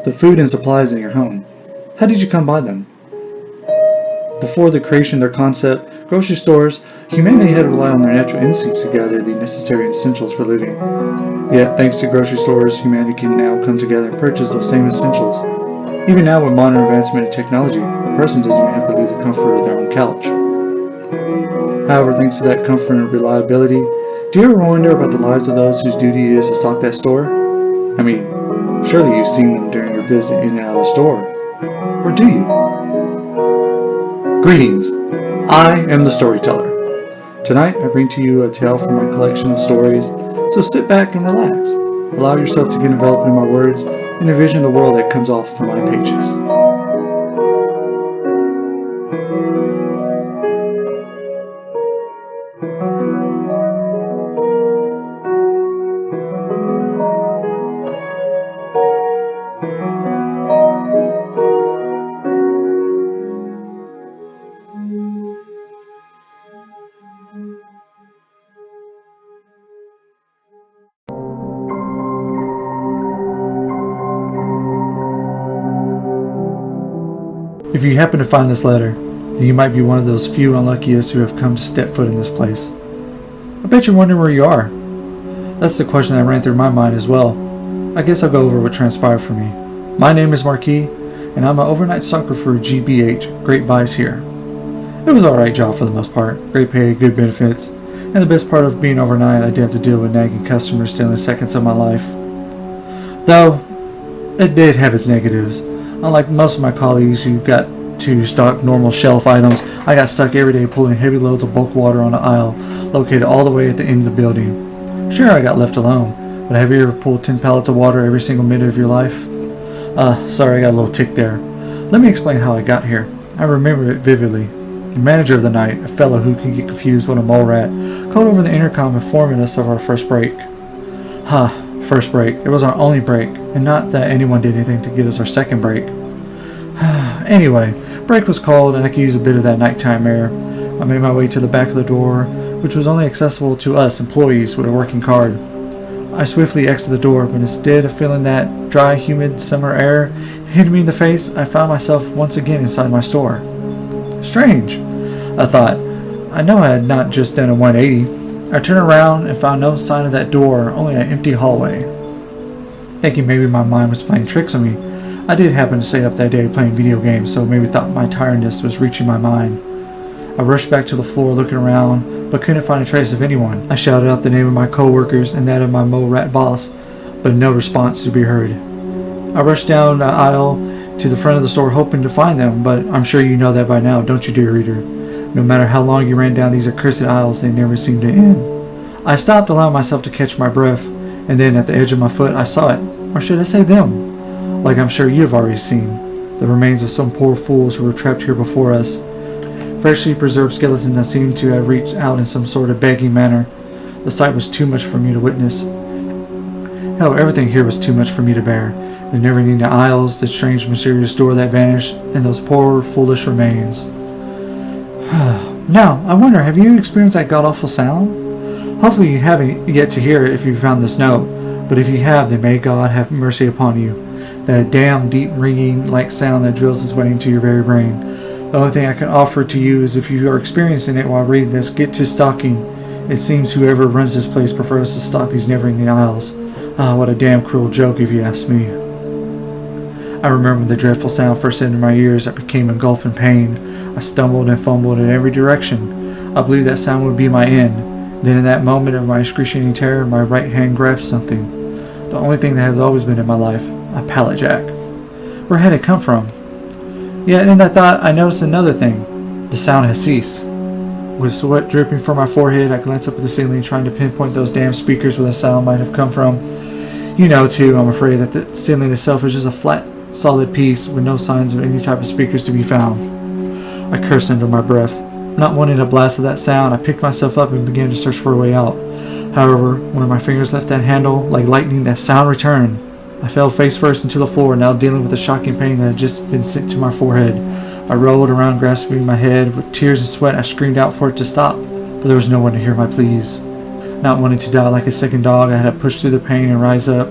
the food and supplies in your home. How did you come by them? Before the creation of their concept, grocery stores, humanity had to rely on their natural instincts to gather the necessary essentials for living. Yet, thanks to grocery stores, humanity can now come together and purchase those same essentials. Even now, with modern advancement in technology, a person doesn't even have to leave the comfort of their own couch. However, thanks to that comfort and reliability, do you ever wonder about the lives of those whose duty it is to stock that store? I mean, surely you've seen them during your visit in and out of the store. Or do you? Greetings, I am the Storyteller. Tonight I bring to you a tale from my collection of stories, so sit back and relax. Allow yourself to get enveloped in my words and envision the world that comes off from my pages. If you happen to find this letter, then you might be one of those few unluckiest who have come to step foot in this place. I bet you're wondering where you are. That's the question that ran through my mind as well. I guess I'll go over what transpired for me. My name is Marquis, and I'm an overnight stalker for GBH, Great Buys here. It was an alright job for the most part, great pay, good benefits, and the best part of being overnight, I didn't have to deal with nagging customers stealing seconds of my life. Though, it did have its negatives. Unlike most of my colleagues who got to stock normal shelf items, I got stuck every day pulling heavy loads of bulk water on an aisle located all the way at the end of the building. Sure, I got left alone, but have you ever pulled 10 pallets of water every single minute of your life? Sorry, I got a little tick there. Let me explain how I got here. I remember it vividly. The manager of the night, a fellow who can get confused with a mole rat, called over the intercom informing us of our first break. First break. It was our only break, and not that anyone did anything to get us our second break. Anyway, break was called and I could use a bit of that nighttime air. I made my way to the back of the door, which was only accessible to us employees with a working card. I swiftly exited the door, but instead of feeling that dry, humid summer air hitting me in the face, I found myself once again inside my store. Strange, I thought. I know I had not just done a 180. I turned around and found no sign of that door, only an empty hallway. Thinking maybe my mind was playing tricks on me, I did happen to stay up that day playing video games, so maybe thought my tiredness was reaching my mind. I rushed back to the floor looking around, but couldn't find a trace of anyone. I shouted out the name of my co-workers and that of my mole rat boss, but no response to be heard. I rushed down the aisle to the front of the store hoping to find them, but I'm sure you know that by now, don't you, dear reader? No matter how long you ran down these accursed aisles, they never seemed to end. I stopped, allowing myself to catch my breath, and then at the edge of my foot I saw it, or should I say them, like I'm sure you've already seen, the remains of some poor fools who were trapped here before us. Freshly preserved skeletons that seemed to have reached out in some sort of begging manner. The sight was too much for me to witness. Hell, everything here was too much for me to bear. The never-ending aisles, the strange mysterious door that vanished, and those poor foolish remains. Now, I wonder, have you experienced that god-awful sound? Hopefully you haven't yet to hear it if you found this note, but if you have, then may God have mercy upon you. That damn deep ringing like sound that drills its way into your very brain. The only thing I can offer to you is if you are experiencing it while reading this, get to stalking. It seems whoever runs this place prefers to stalk these never-ending aisles. What a damn cruel joke if you ask me. I remember when the dreadful sound first entered my ears, I became engulfed in pain. I stumbled and fumbled in every direction. I believed that sound would be my end. Then in that moment of my excruciating terror, my right hand grabbed something. The only thing that has always been in my life, a pallet jack. Where had it come from? Yet in that thought, I noticed another thing. The sound had ceased. With sweat dripping from my forehead, I glanced up at the ceiling, trying to pinpoint those damn speakers where the sound might have come from. You know, too, I'm afraid that the ceiling itself is just a flat, solid piece with no signs of any type of speakers to be found. I cursed under my breath. Not wanting a blast of that sound, I picked myself up and began to search for a way out. However, when my fingers left that handle, like lightning, that sound returned. I fell face first into the floor, now dealing with the shocking pain that had just been sent to my forehead. I rolled around, grasping my head. With tears and sweat, I screamed out for it to stop, but there was no one to hear my pleas. Not wanting to die like a second dog, I had to push through the pain and rise up.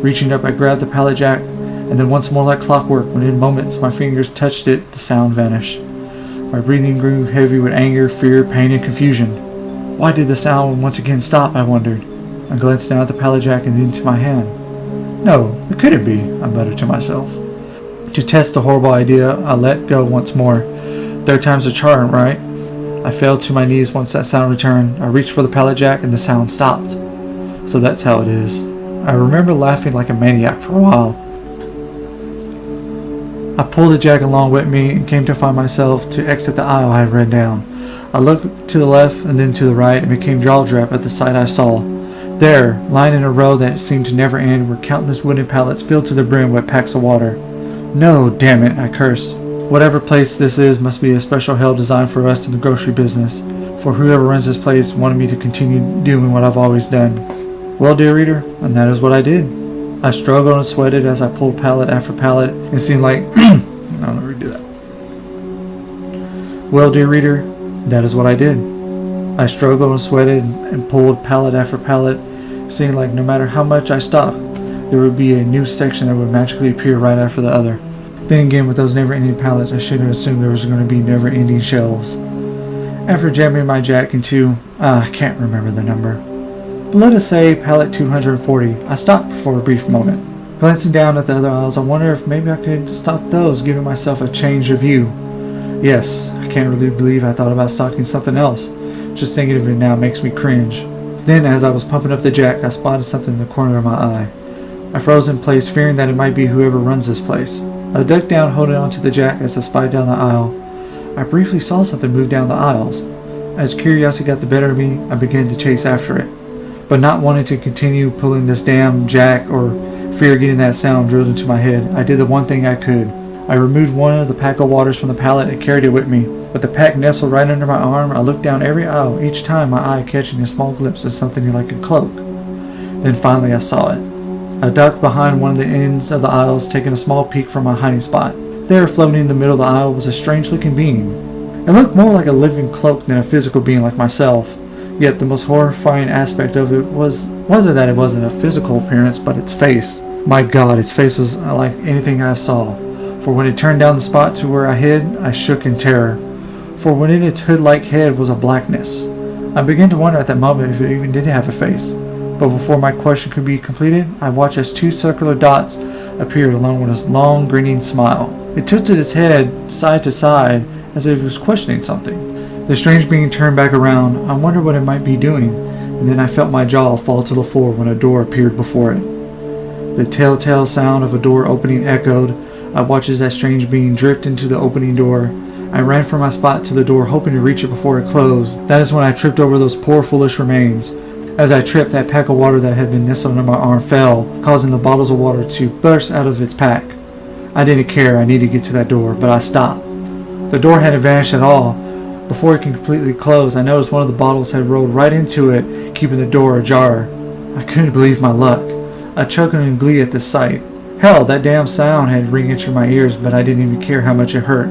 Reaching up, I grabbed the pallet jack, and then once more like clockwork, when in moments my fingers touched it, the sound vanished. My breathing grew heavy with anger, fear, pain, and confusion. Why did the sound once again stop, I wondered. I glanced down at the pallet jack and into my hand. No, it couldn't be, I muttered to myself. To test the horrible idea, I let go once more. Third time's a charm, right? I fell to my knees once that sound returned. I reached for the pallet jack and the sound stopped. So that's how it is. I remember laughing like a maniac for a while. I pulled the jack along with me and came to find myself to exit the aisle I had read down. I looked to the left and then to the right and became jaw-dropped at the sight I saw. There, lying in a row that seemed to never end, were countless wooden pallets filled to the brim with packs of water. No, damn it, I cursed. Whatever place this is must be a special hell designed for us in the grocery business, for whoever runs this place wanted me to continue doing what I've always done. Well, dear reader, and that is what I did. I struggled and sweated as I pulled pallet after pallet. It seemed like... I'll redo that. Well, dear reader, that is what I did. I struggled and sweated and pulled pallet after pallet. It seemed like no matter how much I stopped, there would be a new section that would magically appear right after the other. Then again, with those never-ending pallets, I should have assumed there was going to be never-ending shelves. After jamming my jack into... I can't remember the number. But let us say pallet 240, I stopped for a brief moment. Glancing down at the other aisles, I wonder if maybe I could stop those, giving myself a change of view. Yes, I can't really believe I thought about stocking something else. Just thinking of it now makes me cringe. Then, as I was pumping up the jack, I spotted something in the corner of my eye. I froze in place, fearing that it might be whoever runs this place. I ducked down, holding onto the jack as I spied down the aisle. I briefly saw something move down the aisles. As curiosity got the better of me, I began to chase after it. But not wanting to continue pulling this damn jack or fear getting that sound drilled into my head, I did the one thing I could. I removed one of the pack of waters from the pallet and carried it with me. With the pack nestled right under my arm, I looked down every aisle, each time my eye catching a small glimpse of something like a cloak. Then finally I saw it. I ducked behind one of the ends of the aisles, taking a small peek from my hiding spot. There, floating in the middle of the aisle, was a strange-looking being. It looked more like a living cloak than a physical being like myself. Yet the most horrifying aspect of it wasn't that it wasn't a physical appearance, but its face. My God, its face was unlike anything I saw. For when it turned down the spot to where I hid, I shook in terror. For within its hood-like head was a blackness. I began to wonder at that moment if it even did have a face. But before my question could be completed, I watched as two circular dots appeared along with a long, grinning smile. It tilted its head side to side as if it was questioning something. The strange being turned back around. I wondered what it might be doing, and then I felt my jaw fall to the floor when a door appeared before it. The telltale sound of a door opening echoed. I watched as that strange being drift into the opening door. I ran from my spot to the door, hoping to reach it before it closed. That is when I tripped over those poor foolish remains. As I tripped, that pack of water that had been nestled under my arm fell, causing the bottles of water to burst out of its pack. I didn't care, I needed to get to that door, but I stopped. The door hadn't vanished at all. Before it could completely close, I noticed one of the bottles had rolled right into it, keeping the door ajar. I couldn't believe my luck. I chuckled in glee at the sight. Hell, that damn sound had ring into my ears, but I didn't even care how much it hurt,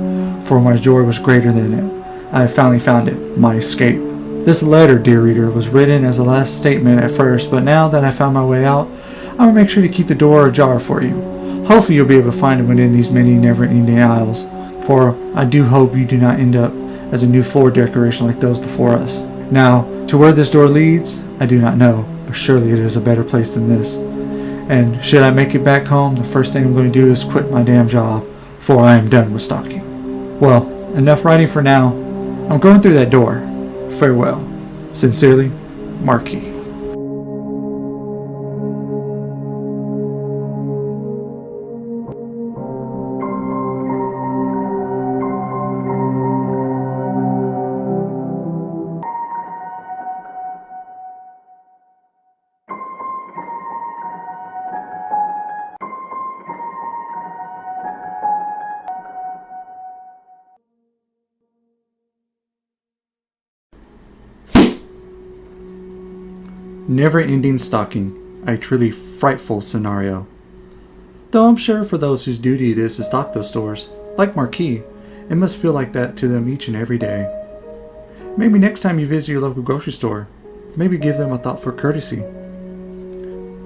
for my joy was greater than it. I had finally found it, my escape. This letter, dear reader, was written as a last statement at first, but now that I found my way out, I will make sure to keep the door ajar for you. Hopefully you'll be able to find it within these many never-ending aisles, for I do hope you do not end up as a new floor decoration like those before us. Now, to where this door leads, I do not know, but surely it is a better place than this. And should I make it back home, the first thing I'm going to do is quit my damn job, for I am done with stalking. Well, enough writing for now. I'm going through that door. Farewell. Sincerely, Marquis. Never-ending stalking, a truly frightful scenario. Though I'm sure for those whose duty it is to stock those stores, like Marquis, it must feel like that to them each and every day. Maybe next time you visit your local grocery store, maybe give them a thought for courtesy.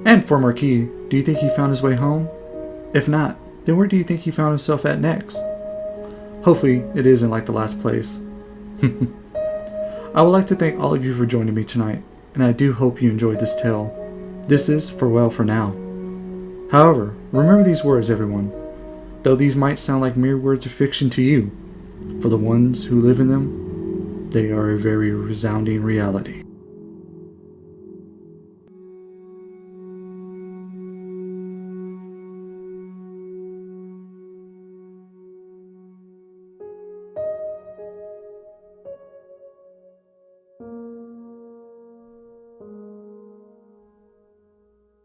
And for Marquis, do you think he found his way home? If not, Then where do you think he found himself at next? Hopefully, it isn't like the last place. I would like to thank all of you for joining me tonight, and I do hope you enjoyed this tale. This is farewell for now. However, remember these words, everyone. Though these might sound like mere words of fiction to you, for the ones who live in them, they are a very resounding reality.